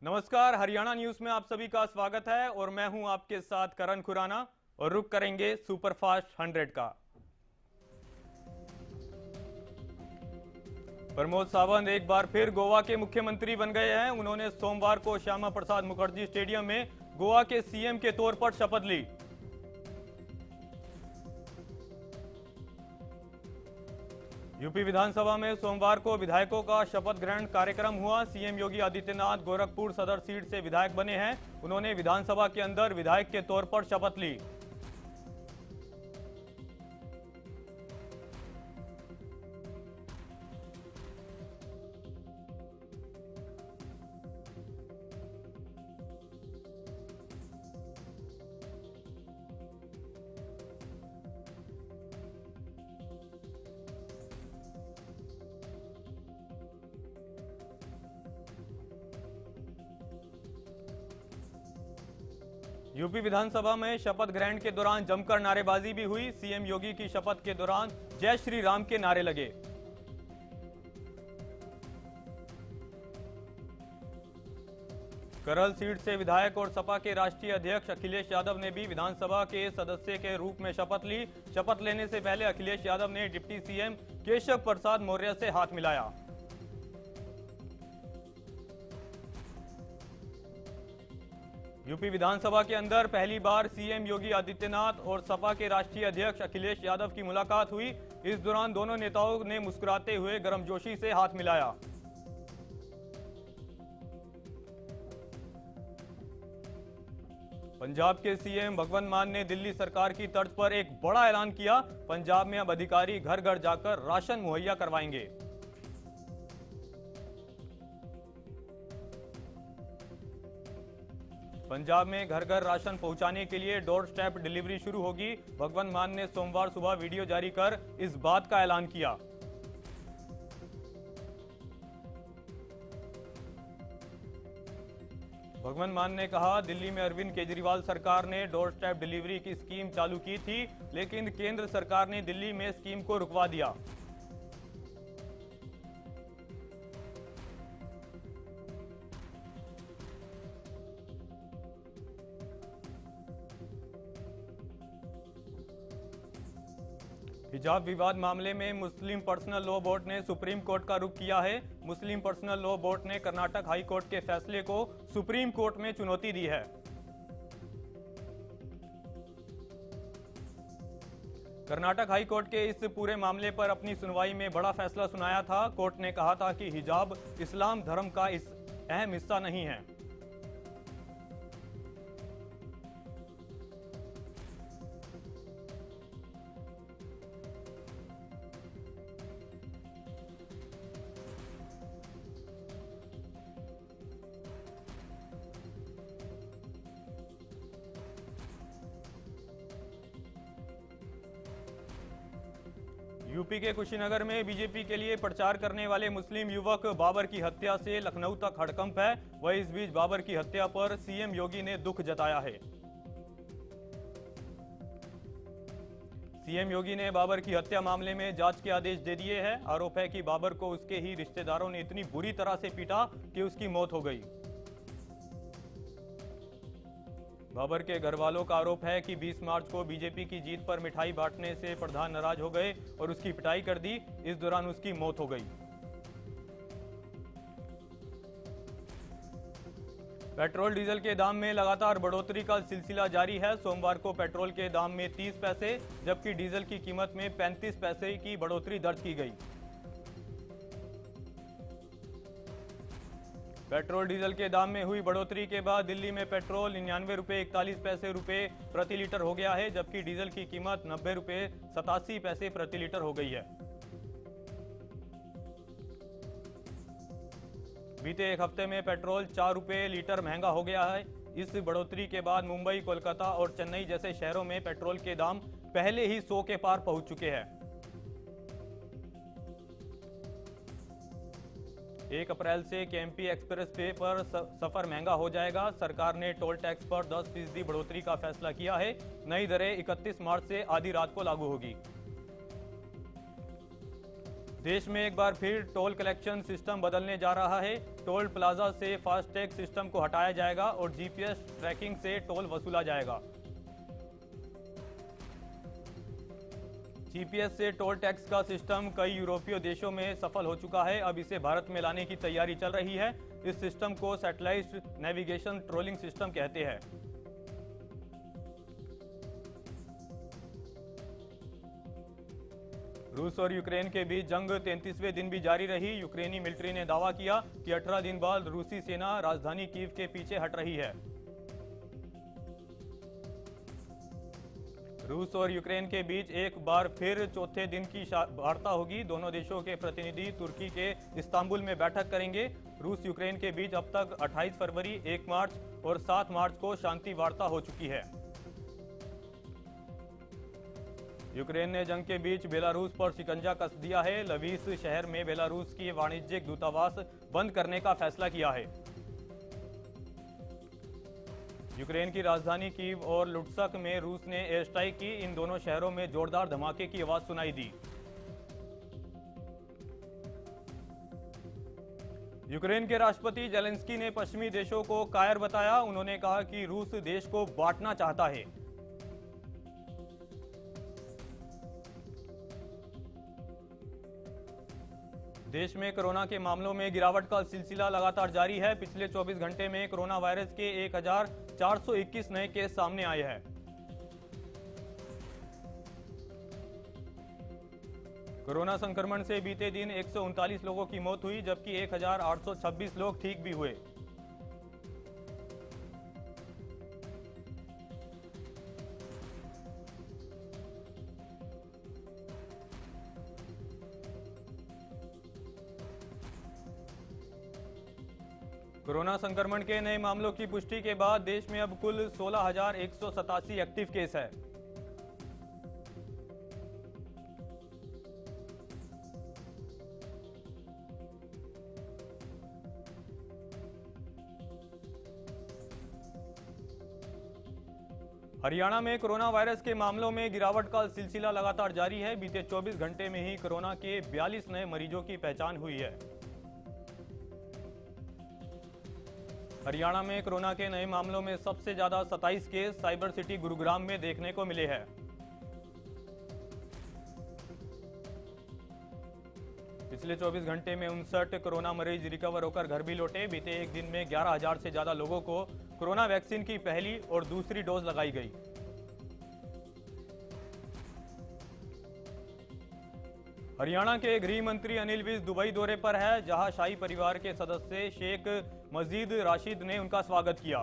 नमस्कार, हरियाणा न्यूज में आप सभी का स्वागत है और मैं हूं आपके साथ करण खुराना और रुक करेंगे सुपरफास्ट 100 का। प्रमोद सावंत एक बार फिर गोवा के मुख्यमंत्री बन गए हैं। उन्होंने सोमवार को श्यामा प्रसाद मुखर्जी स्टेडियम में गोवा के सीएम के तौर पर शपथ ली। यूपी विधानसभा में सोमवार को विधायकों का शपथ ग्रहण कार्यक्रम हुआ। सीएम योगी आदित्यनाथ गोरखपुर सदर सीट से विधायक बने हैं। उन्होंने विधानसभा के अंदर विधायक के तौर पर शपथ ली। यूपी विधानसभा में शपथ ग्रहण के दौरान जमकर नारेबाजी भी हुई। सीएम योगी की शपथ के दौरान जय श्री राम के नारे लगे। करल सीट से विधायक और सपा के राष्ट्रीय अध्यक्ष अखिलेश यादव ने भी विधानसभा के सदस्य के रूप में शपथ ली। शपथ लेने से पहले अखिलेश यादव ने डिप्टी सीएम केशव प्रसाद मौर्य से हाथ मिलाया। यूपी विधानसभा के अंदर पहली बार सीएम योगी आदित्यनाथ और सपा के राष्ट्रीय अध्यक्ष अखिलेश यादव की मुलाकात हुई। इस दौरान दोनों नेताओं ने मुस्कुराते हुए गर्मजोशी से हाथ मिलाया। पंजाब के सीएम भगवंत मान ने दिल्ली सरकार की तर्ज पर एक बड़ा ऐलान किया। पंजाब में अब अधिकारी घर घर जाकर राशन मुहैया करवाएंगे। पंजाब में घर घर राशन पहुंचाने के लिए डोर स्टेप डिलीवरी शुरू होगी। भगवंत मान ने सोमवार सुबह वीडियो जारी कर इस बात का ऐलान किया। भगवंत मान ने कहा, दिल्ली में अरविंद केजरीवाल सरकार ने डोर स्टेप डिलीवरी की स्कीम चालू की थी, लेकिन केंद्र सरकार ने दिल्ली में स्कीम को रुकवा दिया। हिजाब विवाद मामले में मुस्लिम पर्सनल लॉ बोर्ड ने सुप्रीम कोर्ट का रुख किया है। मुस्लिम पर्सनल लॉ बोर्ड ने कर्नाटक हाई कोर्ट के फैसले को सुप्रीम कोर्ट में चुनौती दी है। कर्नाटक हाई कोर्ट के इस पूरे मामले पर अपनी सुनवाई में बड़ा फैसला सुनाया था। कोर्ट ने कहा था कि हिजाब इस्लाम धर्म का इस अहम हिस्सा नहीं है। यूपी के कुशीनगर में बीजेपी के लिए प्रचार करने वाले मुस्लिम युवक बाबर की हत्या से लखनऊ तक हड़कंप है। वहीं इस बीच बाबर की हत्या पर सीएम योगी ने दुख जताया है। सीएम योगी ने बाबर की हत्या मामले में जांच के आदेश दे दिए हैं। आरोप है कि बाबर को उसके ही रिश्तेदारों ने इतनी बुरी तरह से पीटा कि उसकी मौत हो गई। बाबर के घर वालों का आरोप है कि 20 मार्च को बीजेपी की जीत पर मिठाई बांटने से प्रधान नाराज हो गए और उसकी पिटाई कर दी। इस दौरान उसकी मौत हो गई। पेट्रोल डीजल के दाम में लगातार बढ़ोतरी का सिलसिला जारी है। सोमवार को पेट्रोल के दाम में 30 पैसे जबकि डीजल की कीमत में 35 पैसे की बढ़ोतरी दर्ज की गई। पेट्रोल डीजल के दाम में हुई बढ़ोतरी के बाद दिल्ली में पेट्रोल 99 रुपये 41 पैसे प्रति लीटर हो गया है, जबकि डीजल की कीमत 90 रुपये 87 पैसे प्रति लीटर हो गई है। बीते एक हफ्ते में पेट्रोल 4 रुपये लीटर महंगा हो गया है। इस बढ़ोतरी के बाद मुंबई, कोलकाता और चेन्नई जैसे शहरों में पेट्रोल के दाम पहले ही 100 के पार पहुंच चुके हैं। 1 अप्रैल से केएमपी एक्सप्रेस वे पर सफर महंगा हो जाएगा। सरकार ने टोल टैक्स पर 10% बढ़ोतरी का फैसला किया है। नई दरें 31 मार्च से आधी रात को लागू होगी। देश में एक बार फिर टोल कलेक्शन सिस्टम बदलने जा रहा है। टोल प्लाजा से फास्टैग सिस्टम को हटाया जाएगा और जीपीएस ट्रैकिंग से टोल वसूला जाएगा। जीपीएस से टोल टैक्स का सिस्टम कई यूरोपीय देशों में सफल हो चुका है। अब इसे भारत में लाने की तैयारी चल रही है। इस सिस्टम को सैटेलाइट नेविगेशन ट्रोलिंग सिस्टम कहते हैं। रूस और यूक्रेन के बीच जंग 33वें दिन भी जारी रही। यूक्रेनी मिलिट्री ने दावा किया कि 18 दिन बाद रूसी सेना राजधानी कीव के पीछे हट रही है। रूस और यूक्रेन के बीच एक बार फिर चौथे दिन की वार्ता होगी। दोनों देशों के प्रतिनिधि तुर्की के इस्तांबुल में बैठक करेंगे। रूस यूक्रेन के बीच अब तक 28 फरवरी, 1 मार्च और 7 मार्च को शांति वार्ता हो चुकी है। यूक्रेन ने जंग के बीच बेलारूस पर शिकंजा कस दिया है। लवीस शहर में बेलारूस की वाणिज्यिक दूतावास बंद करने का फैसला किया है। यूक्रेन की राजधानी कीव और लुट्स्क में रूस ने एयर स्ट्राइक की। इन दोनों शहरों में जोरदार धमाके की आवाज सुनाई दी। यूक्रेन के राष्ट्रपति जेलेंस्की ने पश्चिमी देशों को कायर बताया। उन्होंने कहा कि रूस देश को बांटना चाहता है। देश में कोरोना के मामलों में गिरावट का सिलसिला लगातार जारी है। पिछले 24 घंटे में कोरोना वायरस के 1421 नए केस सामने आए हैं। कोरोना संक्रमण से बीते दिन 139 लोगों की मौत हुई, जबकि 1826 लोग ठीक भी हुए। कोरोना संक्रमण के नए मामलों की पुष्टि के बाद देश में अब कुल 16,187 एक्टिव केस है। हरियाणा में कोरोना वायरस के मामलों में गिरावट का सिलसिला लगातार जारी है। बीते 24 घंटे में ही कोरोना के 42 नए मरीजों की पहचान हुई है। हरियाणा में कोरोना के नए मामलों में सबसे ज्यादा 27 केस साइबर सिटी गुरुग्राम में देखने को मिले हैं। पिछले 24 घंटे में 59 कोरोना मरीज रिकवर होकर घर भी लौटे। बीते एक दिन में 11,000 से ज्यादा लोगों को कोरोना वैक्सीन की पहली और दूसरी डोज लगाई गई। हरियाणा के गृह मंत्री अनिल विज दुबई दौरे पर है, जहां शाही परिवार के सदस्य शेख मजीद राशिद ने उनका स्वागत किया।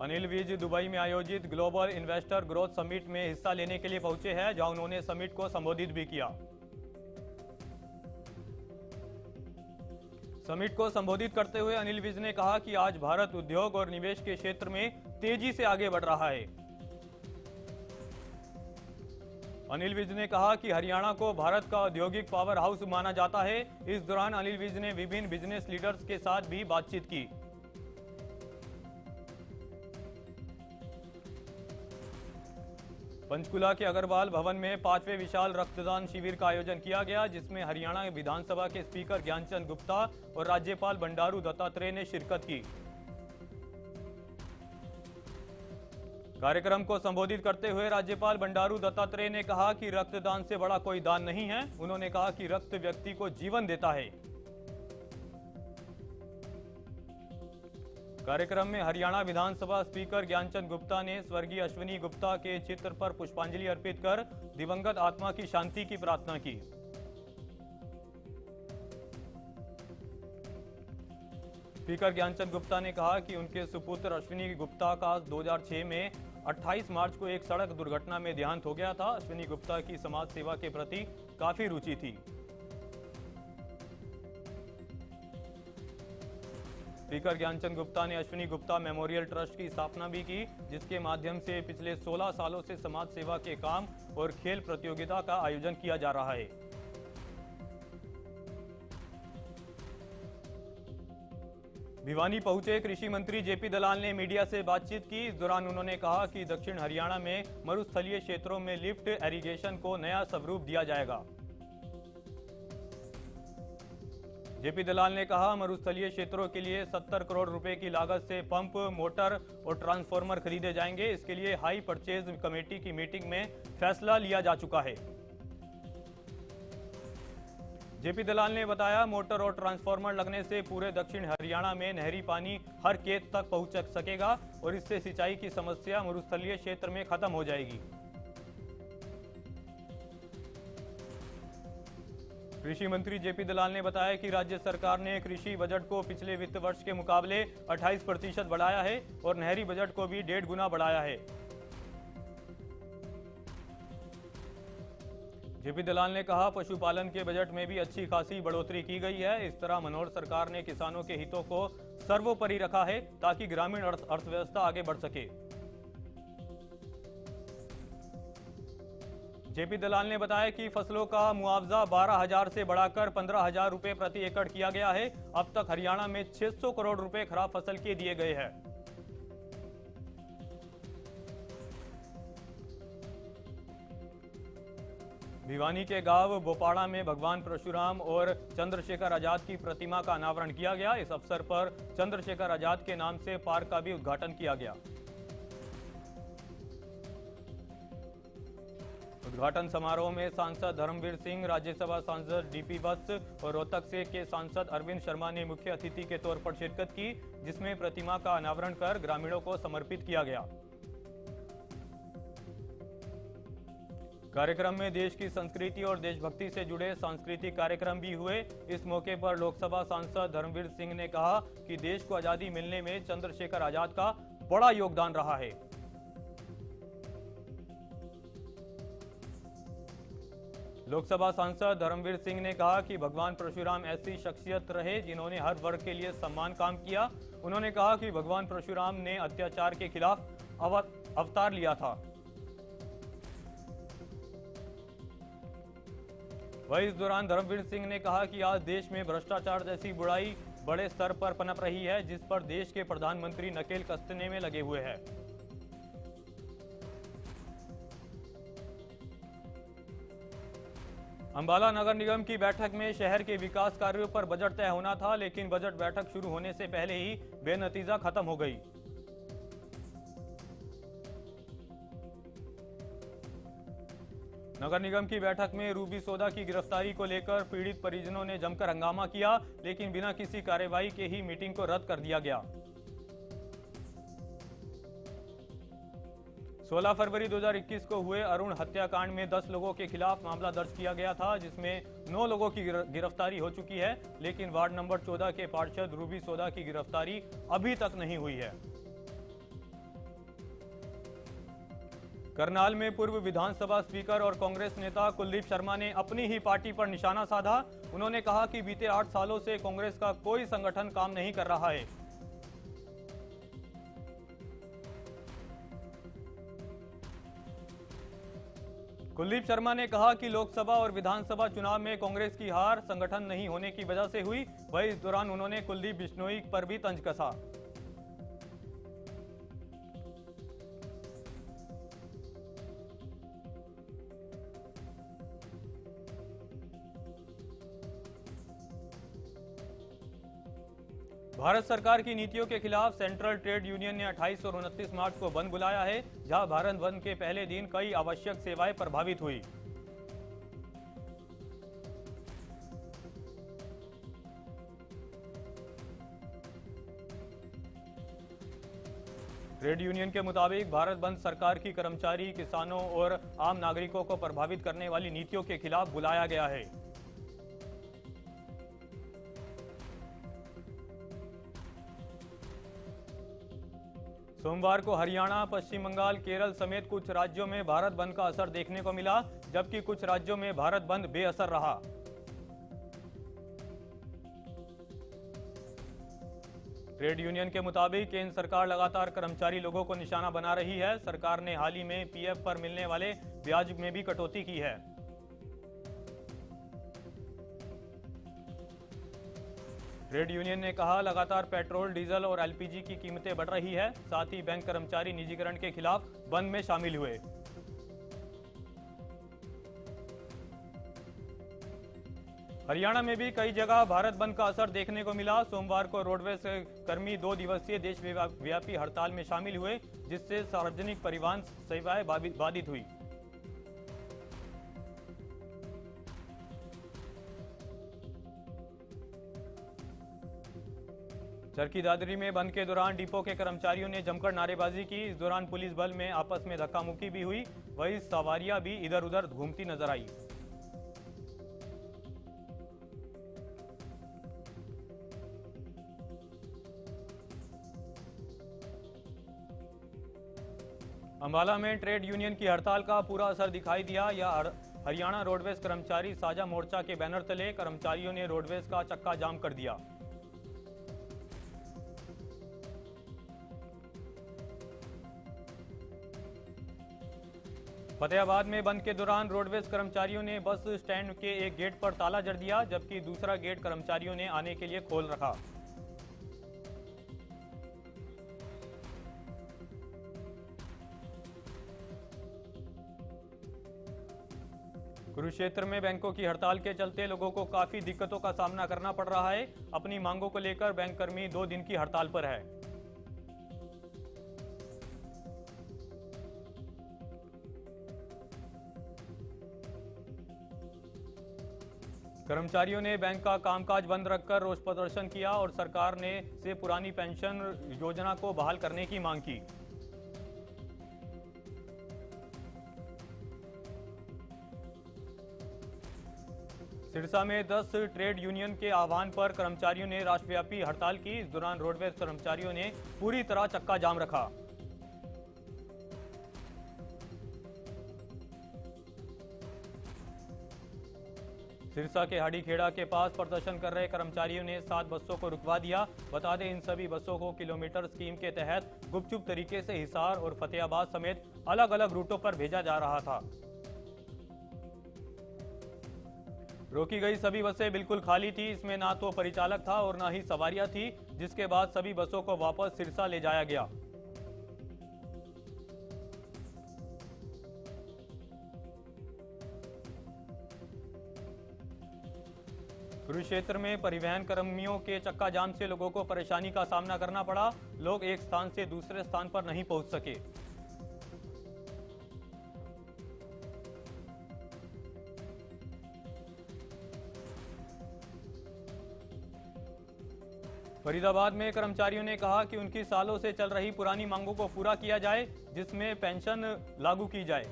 अनिल विज दुबई में आयोजित ग्लोबल इन्वेस्टर ग्रोथ समिट में हिस्सा लेने के लिए पहुंचे हैं, जहां उन्होंने समिट को संबोधित भी किया। समिट को संबोधित करते हुए अनिल विज ने कहा कि आज भारत उद्योग और निवेश के क्षेत्र में तेजी से आगे बढ़ रहा है। अनिल विज ने कहा कि हरियाणा को भारत का औद्योगिक पावर हाउस माना जाता है। इस दौरान अनिल विज ने विभिन्न बिजनेस लीडर्स के साथ भी बातचीत की। पंचकुला के अग्रवाल भवन में 5वें विशाल रक्तदान शिविर का आयोजन किया गया, जिसमें हरियाणा विधानसभा के स्पीकर ज्ञानचंद गुप्ता और राज्यपाल बंडारू दत्तात्रेय ने शिरकत की। कार्यक्रम को संबोधित करते हुए राज्यपाल बंडारू दत्तात्रेय ने कहा कि रक्तदान से बड़ा कोई दान नहीं है। उन्होंने कहा कि रक्त व्यक्ति को जीवन देता है। कार्यक्रम में हरियाणा विधानसभा स्पीकर ज्ञानचंद गुप्ता ने स्वर्गीय अश्विनी गुप्ता के चित्र पर पुष्पांजलि अर्पित कर दिवंगत आत्मा की शांति की प्रार्थना की। स्पीकर ज्ञानचंद गुप्ता ने कहा कि उनके सुपुत्र अश्विनी गुप्ता का 2006 में 28 मार्च को एक सड़क दुर्घटना में देहांत हो गया था। अश्विनी गुप्ता की समाज सेवा के प्रति काफी रुचि थी। स्पीकर ज्ञानचंद गुप्ता ने अश्विनी गुप्ता मेमोरियल ट्रस्ट की स्थापना भी की, जिसके माध्यम से पिछले 16 सालों से समाज सेवा के काम और खेल प्रतियोगिता का आयोजन किया जा रहा है। भिवानी पहुंचे कृषि मंत्री जेपी दलाल ने मीडिया से बातचीत की। इस दौरान उन्होंने कहा कि दक्षिण हरियाणा में मरुस्थलीय क्षेत्रों में लिफ्ट इरिगेशन को नया स्वरूप दिया जाएगा। जेपी दलाल ने कहा, मरुस्थलीय क्षेत्रों के लिए 70 करोड़ रुपए की लागत से पंप, मोटर और ट्रांसफार्मर खरीदे जाएंगे। इसके लिए हाई परचेज कमेटी की मीटिंग में फैसला लिया जा चुका है। जेपी दलाल ने बताया, मोटर और ट्रांसफार्मर लगने से पूरे दक्षिण हरियाणा में नहरी पानी हर खेत तक पहुंच सकेगा और इससे सिंचाई की समस्या मरुस्थलीय क्षेत्र में खत्म हो जाएगी। कृषि मंत्री जेपी दलाल ने बताया कि राज्य सरकार ने कृषि बजट को पिछले वित्त वर्ष के मुकाबले 28% बढ़ाया है और नहरी बजट को भी 1.5 गुना बढ़ाया है। जेपी दलाल ने कहा, पशुपालन के बजट में भी अच्छी खासी बढ़ोतरी की गई है। इस तरह मनोहर सरकार ने किसानों के हितों को सर्वोपरि रखा है ताकि ग्रामीण अर्थव्यवस्था आगे बढ़ सके। जेपी दलाल ने बताया कि फसलों का मुआवजा 12,000 से बढ़ाकर 15,000 रुपए प्रति एकड़ किया गया है। अब तक हरियाणा में 600 करोड़ रुपए खराब फसल के दिए गए हैं। भिवानी के गांव बोपाड़ा में भगवान परशुराम और चंद्रशेखर आजाद की प्रतिमा का अनावरण किया गया। इस अवसर पर चंद्रशेखर आजाद के नाम से पार्क का भी उद्घाटन किया गया। उद्घाटन समारोह में सांसद धर्मवीर सिंह, राज्यसभा सांसद डीपी वत्स और रोहतक से के सांसद अरविंद शर्मा ने मुख्य अतिथि के तौर पर शिरकत की, जिसमें प्रतिमा का अनावरण कर ग्रामीणों को समर्पित किया गया। कार्यक्रम में देश की संस्कृति और देशभक्ति से जुड़े सांस्कृतिक कार्यक्रम भी हुए। इस मौके पर लोकसभा सांसद धर्मवीर सिंह ने कहा कि देश को आजादी मिलने में चंद्रशेखर आजाद का बड़ा योगदान रहा है। लोकसभा सांसद धर्मवीर सिंह ने कहा कि भगवान परशुराम ऐसी शख्सियत रहे जिन्होंने हर वर्ग के लिए सम्मान काम किया। उन्होंने कहा कि भगवान परशुराम ने अत्याचार के खिलाफ अवतार लिया था। वहीं इस दौरान धर्मवीर सिंह ने कहा कि आज देश में भ्रष्टाचार जैसी बुराई बड़े स्तर पर पनप रही है, जिस पर देश के प्रधानमंत्री नकेल कसने में लगे हुए हैं। अंबाला नगर निगम की बैठक में शहर के विकास कार्यों पर बजट तय होना था, लेकिन बजट बैठक शुरू होने से पहले ही बेनतीजा खत्म हो गई। नगर निगम की बैठक में रूबी सोदा की गिरफ्तारी को लेकर पीड़ित परिजनों ने जमकर हंगामा किया, लेकिन बिना किसी कार्रवाई के ही मीटिंग को रद्द कर दिया गया। 16 फरवरी 2021 को हुए अरुण हत्याकांड में 10 लोगों के खिलाफ मामला दर्ज किया गया था, जिसमें 9 लोगों की गिरफ्तारी हो चुकी है, लेकिन वार्ड नंबर 14 के पार्षद रूबी सोदा की गिरफ्तारी अभी तक नहीं हुई है। करनाल में पूर्व विधानसभा स्पीकर और कांग्रेस नेता कुलदीप शर्मा ने अपनी ही पार्टी पर निशाना साधा। उन्होंने कहा कि बीते 8 सालों से कांग्रेस का कोई संगठन काम नहीं कर रहा है। कुलदीप शर्मा ने कहा कि लोकसभा और विधानसभा चुनाव में कांग्रेस की हार संगठन नहीं होने की वजह से हुई। वहीं इस दौरान उन्होंने कुलदीप बिश्नोई पर भी तंज कसा। भारत सरकार की नीतियों के खिलाफ सेंट्रल ट्रेड यूनियन ने 28 और 29 मार्च को बंद बुलाया है, जहां भारत बंद के पहले दिन कई आवश्यक सेवाएं प्रभावित हुई। ट्रेड यूनियन के मुताबिक भारत बंद सरकार की कर्मचारी, किसानों और आम नागरिकों को प्रभावित करने वाली नीतियों के खिलाफ बुलाया गया है। सोमवार को हरियाणा, पश्चिम बंगाल, केरल समेत कुछ राज्यों में भारत बंद का असर देखने को मिला, जबकि कुछ राज्यों में भारत बंद बेअसर रहा। ट्रेड यूनियन के मुताबिक केंद्र सरकार लगातार कर्मचारी लोगों को निशाना बना रही है। सरकार ने हाल ही में पीएफ पर मिलने वाले ब्याज में भी कटौती की है। ट्रेड यूनियन ने कहा, लगातार पेट्रोल, डीजल और एलपीजी की कीमतें बढ़ रही है। साथ ही बैंक कर्मचारी निजीकरण के खिलाफ बंद में शामिल हुए। हरियाणा में भी कई जगह भारत बंद का असर देखने को मिला। सोमवार को रोडवेज कर्मी 2 दिवसीय देशव्यापी हड़ताल में शामिल हुए, जिससे सार्वजनिक परिवहन सेवाएं बाधित हुई। चरखी दादरी में बंद के दौरान डिपो के कर्मचारियों ने जमकर नारेबाजी की। इस दौरान पुलिस बल में आपस में धक्का मुक्की भी हुई। वहीं सवारियां भी इधर उधर घूमती नजर आई। अंबाला में ट्रेड यूनियन की हड़ताल का पूरा असर दिखाई दिया। यह हरियाणा रोडवेज कर्मचारी साझा मोर्चा के बैनर तले कर्मचारियों ने रोडवेज का चक्का जाम कर दिया। फतेहाबाद में बंद के दौरान रोडवेज कर्मचारियों ने बस स्टैंड के एक गेट पर ताला जड़ दिया, जबकि दूसरा गेट कर्मचारियों ने आने के लिए खोल रखा। कुरुक्षेत्र में बैंकों की हड़ताल के चलते लोगों को काफी दिक्कतों का सामना करना पड़ रहा है। अपनी मांगों को लेकर बैंककर्मी 2 दिन की हड़ताल पर है। कर्मचारियों ने बैंक का कामकाज बंद रखकर रोष प्रदर्शन किया और सरकार ने से पुरानी पेंशन योजना को बहाल करने की मांग की। सिरसा में 10 ट्रेड यूनियन के आह्वान पर कर्मचारियों ने राष्ट्रव्यापी हड़ताल की। इस दौरान रोडवेज कर्मचारियों ने पूरी तरह चक्का जाम रखा। सिरसा के हाड़ीखेड़ा के पास प्रदर्शन कर रहे कर्मचारियों ने 7 बसों को रुकवा दिया। बता दें, इन सभी बसों को किलोमीटर स्कीम के तहत गुपचुप तरीके से हिसार और फतेहाबाद समेत अलग अलग रूटों पर भेजा जा रहा था। रोकी गई सभी बसें बिल्कुल खाली थी। इसमें ना तो परिचालक था और ना ही सवारियां थी, जिसके बाद सभी बसों को वापस सिरसा ले जाया गया। कुरुक्षेत्र में परिवहन कर्मियों के चक्का जाम से लोगों को परेशानी का सामना करना पड़ा। लोग एक स्थान से दूसरे स्थान पर नहीं पहुंच सके। फरीदाबाद में कर्मचारियों ने कहा कि उनकी सालों से चल रही पुरानी मांगों को पूरा किया जाए, जिसमें पेंशन लागू की जाए।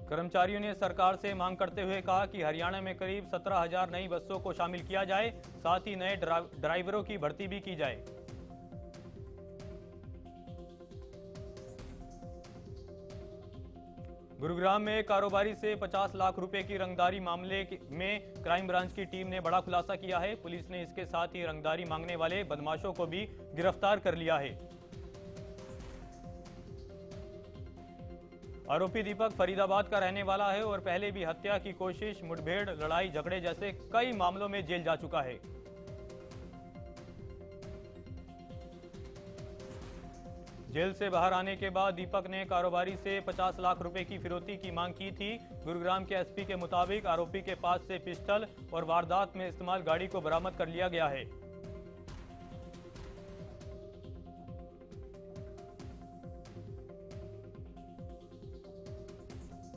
कर्मचारियों ने सरकार से मांग करते हुए कहा कि हरियाणा में करीब 17,000 नई बसों को शामिल किया जाए, साथ ही नए ड्राइवरों की भर्ती भी की जाए। गुरुग्राम में कारोबारी से 50 लाख रुपए की रंगदारी मामले में क्राइम ब्रांच की टीम ने बड़ा खुलासा किया है। पुलिस ने इसके साथ ही रंगदारी मांगने वाले बदमाशों को भी गिरफ्तार कर लिया है। आरोपी दीपक फरीदाबाद का रहने वाला है और पहले भी हत्या की कोशिश, मुठभेड़, लड़ाई झगड़े जैसे कई मामलों में जेल जा चुका है। जेल से बाहर आने के बाद दीपक ने कारोबारी से 50 लाख रुपए की फिरौती की मांग की थी। गुरुग्राम के एसपी के मुताबिक आरोपी के पास से पिस्टल और वारदात में इस्तेमाल गाड़ी को बरामद कर लिया गया है।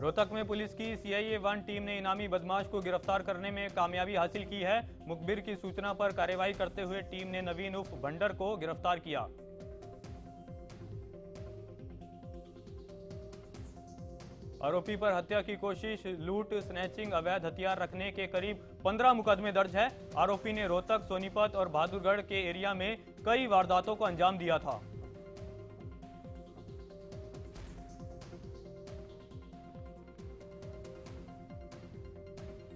रोहतक में पुलिस की CIA-1 टीम ने इनामी बदमाश को गिरफ्तार करने में कामयाबी हासिल की है। मुखबिर की सूचना पर कार्रवाई करते हुए टीम ने नवीन उर्फ भंडर को गिरफ्तार किया। आरोपी पर हत्या की कोशिश, लूट, स्नैचिंग, अवैध हथियार रखने के करीब 15 मुकदमे दर्ज है। आरोपी ने रोहतक, सोनीपत और बहादुरगढ़ के एरिया में कई वारदातों को अंजाम दिया था।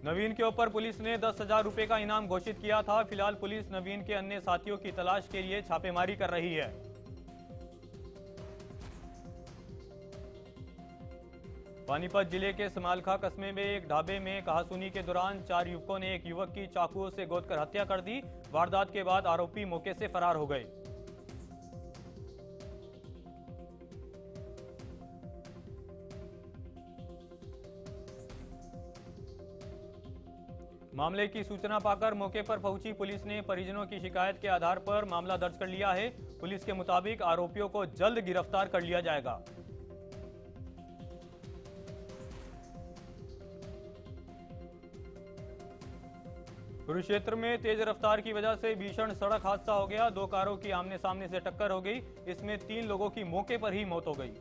नवीन के ऊपर पुलिस ने 10,000 रुपए का इनाम घोषित किया था। फिलहाल पुलिस नवीन के अन्य साथियों की तलाश के लिए छापेमारी कर रही है। पानीपत जिले के समालखा कस्बे में एक ढाबे में कहासुनी के दौरान 4 युवकों ने एक युवक की चाकुओं से गोदकर हत्या कर दी। वारदात के बाद आरोपी मौके से फरार हो गए। मामले की सूचना पाकर मौके पर पहुंची पुलिस ने परिजनों की शिकायत के आधार पर मामला दर्ज कर लिया है। पुलिस के मुताबिक आरोपियों को जल्द गिरफ्तार कर लिया जाएगा। कुरुक्षेत्र में तेज रफ्तार की वजह से भीषण सड़क हादसा हो गया। 2 कारों की आमने सामने से टक्कर हो गई। इसमें 3 लोगों की मौके पर ही मौत हो गई।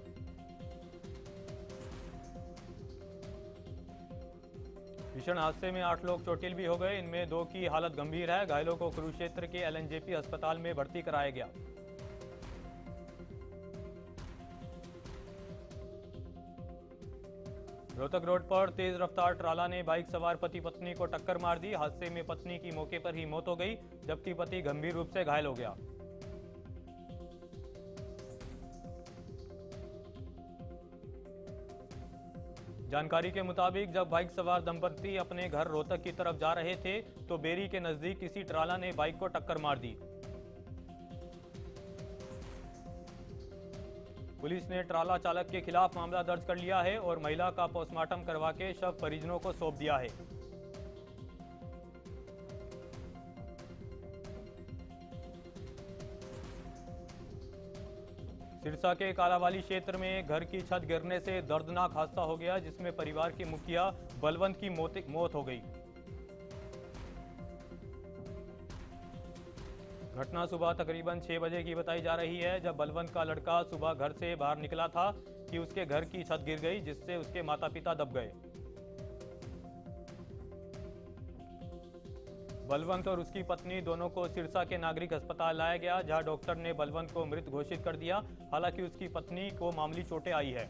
भीषण हादसे में 8 लोग चोटिल भी हो गए। इनमें 2 की हालत गंभीर है। घायलों को कुरुक्षेत्र के एलएनजेपी अस्पताल में भर्ती कराया गया। रोहतक रोड पर तेज रफ्तार ट्राला ने बाइक सवार पति पत्नी को टक्कर मार दी। हादसे में पत्नी की मौके पर ही मौत हो गई, जबकि पति गंभीर रूप से घायल हो गया। जानकारी के मुताबिक जब बाइक सवार दंपति अपने घर रोहतक की तरफ जा रहे थे तो बेरी के नजदीक किसी ट्राला ने बाइक को टक्कर मार दी। पुलिस ने ट्राला चालक के खिलाफ मामला दर्ज कर लिया है और महिला का पोस्टमार्टम करवा के शव परिजनों को सौंप दिया है। सिरसा के कालावाली क्षेत्र में घर की छत गिरने से दर्दनाक हादसा हो गया, जिसमें परिवार के मुखिया बलवंत की मौत हो गई। घटना सुबह तकरीबन 6 बजे की बताई जा रही है, जब बलवंत का लड़का सुबह घर से बाहर निकला था कि उसके घर की छत गिर गई, जिससे उसके माता पिता दब गए। बलवंत और उसकी पत्नी दोनों को सिरसा के नागरिक अस्पताल लाया गया, जहां डॉक्टर ने बलवंत को मृत घोषित कर दिया। हालांकि उसकी पत्नी को मामूली चोटें आई है।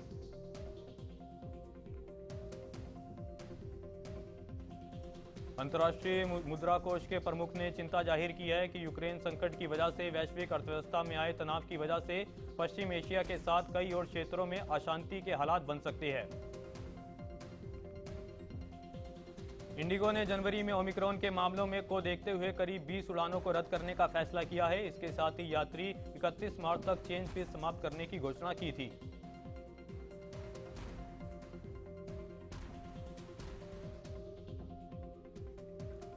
अंतर्राष्ट्रीय मुद्रा कोष के प्रमुख ने चिंता जाहिर की है कि यूक्रेन संकट की वजह से वैश्विक अर्थव्यवस्था में आए तनाव की वजह से पश्चिम एशिया के साथ कई और क्षेत्रों में अशांति के हालात बन सकते हैं। इंडिगो ने जनवरी में ओमिक्रॉन के मामलों में को देखते हुए करीब 20 उड़ानों को रद्द करने का फैसला किया है। इसके साथ ही यात्री 31 मार्च तक चेंज फीस समाप्त करने की घोषणा की थी।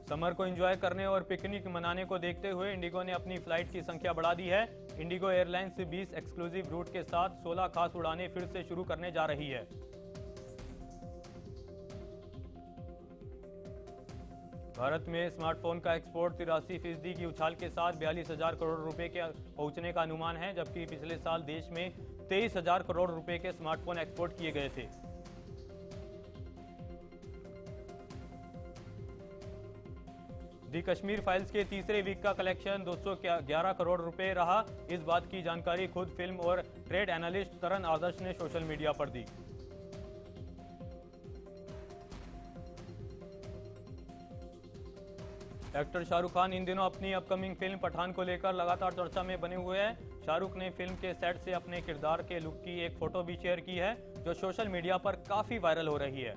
समर को एंजॉय करने और पिकनिक मनाने को देखते हुए इंडिगो ने अपनी फ्लाइट की संख्या बढ़ा दी है। इंडिगो एयरलाइंस 20 एक्सक्लूसिव रूट के साथ 16 खास उड़ानें फिर से शुरू करने जा रही है। भारत में स्मार्टफोन का एक्सपोर्ट 83% की उछाल के साथ 42,000 करोड़ रुपए के पहुंचने का अनुमान है, जबकि पिछले साल देश में 23,000 करोड़ रुपए के स्मार्टफोन एक्सपोर्ट किए गए थे। दी कश्मीर फाइल्स के तीसरे वीक का कलेक्शन 211 करोड़ रुपए रहा। इस बात की जानकारी खुद फिल्म और ट्रेड एनालिस्ट तरन आदर्श ने सोशल मीडिया पर दी। एक्टर शाहरुख खान इन दिनों अपनी अपकमिंग फिल्म पठान को लेकर लगातार चर्चा में बने हुए हैं। शाहरुख ने फिल्म के सेट से अपने किरदार के लुक की एक फोटो भी शेयर की है, जो सोशल मीडिया पर काफी वायरल हो रही है।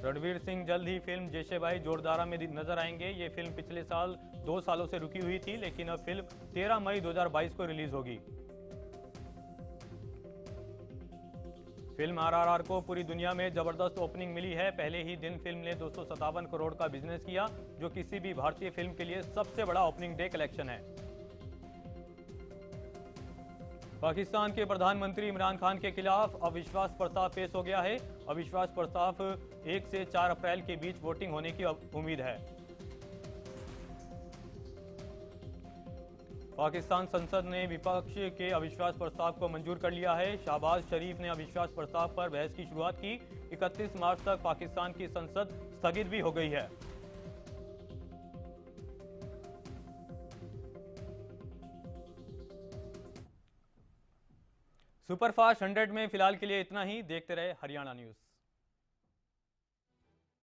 रणवीर सिंह जल्द ही फिल्म जैसे भाई जोरदारा में नजर आएंगे। ये फिल्म पिछले साल 2 सालों से रुकी हुई थी, लेकिन अब फिल्म 13 मई 2022 को रिलीज होगी। फिल्म आरआरआर को पूरी दुनिया में जबरदस्त ओपनिंग मिली है। पहले ही दिन फिल्म ने 257 करोड़ का बिजनेस किया, जो किसी भी भारतीय फिल्म के लिए सबसे बड़ा ओपनिंग डे कलेक्शन है। पाकिस्तान के प्रधानमंत्री इमरान खान के खिलाफ अविश्वास प्रस्ताव पेश हो गया है। अविश्वास प्रस्ताव 1 से 4 अप्रैल के बीच वोटिंग होने की उम्मीद है। पाकिस्तान संसद ने विपक्ष के अविश्वास प्रस्ताव को मंजूर कर लिया है। शहबाज शरीफ ने अविश्वास प्रस्ताव पर बहस की शुरुआत की। 31 मार्च तक पाकिस्तान की संसद स्थगित भी हो गई है। सुपरफास्ट 100 में फिलहाल के लिए इतना ही। देखते रहे हरियाणा न्यूज।